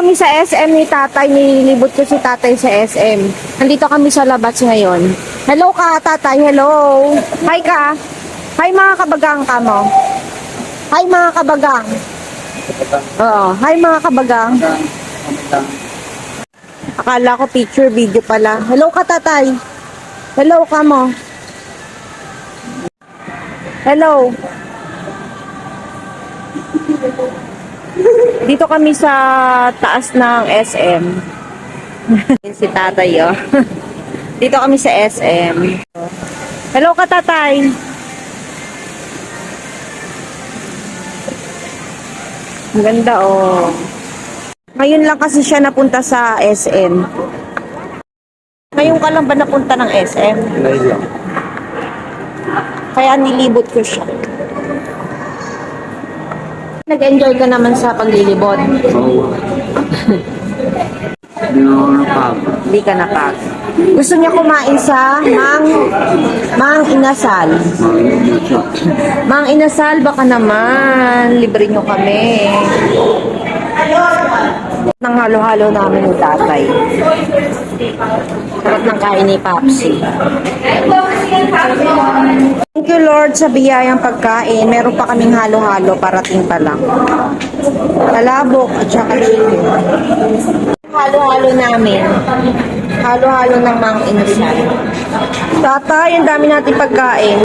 Kami sa SM ni tatay, nililibot ko si tatay sa SM. Nandito kami sa labas ngayon. Hello ka, tatay, hello. Hi ka. Hi mga kabagang ka mo. Hi mga kabagang. Oo, hi mga kabagang. Akala ko picture video pala. Hello ka, tatay. Hello ka mo. Hello. Dito kami sa taas ng SM. Si tatay, oh. Dito kami sa SM. Hello ka, tatay. Ang ganda, oh. Ngayon lang kasi siya napunta sa SM. Ngayon ka lang ba napunta ng SM? Ngayon lang. Kaya nilibot ko siya. Nag-enjoy ka naman sa paglilibot. Oo. Hindi na ako napagod. Hindi ka napag. Gusto niya kumain sa Mang Inasal. Mang Inasal, baka naman. Libre niyo kami. Nang halo-halo namin ni tatay. Sarap ng kain ni Papsi. Thank you Lord sa biyayang pagkain. Meron pa kaming halo-halo, parating pa lang. Palabok at saka chicken. Halo-halo namin. Halo-halo ng Mang Inasal. Tatay, ang dami natin pagkain.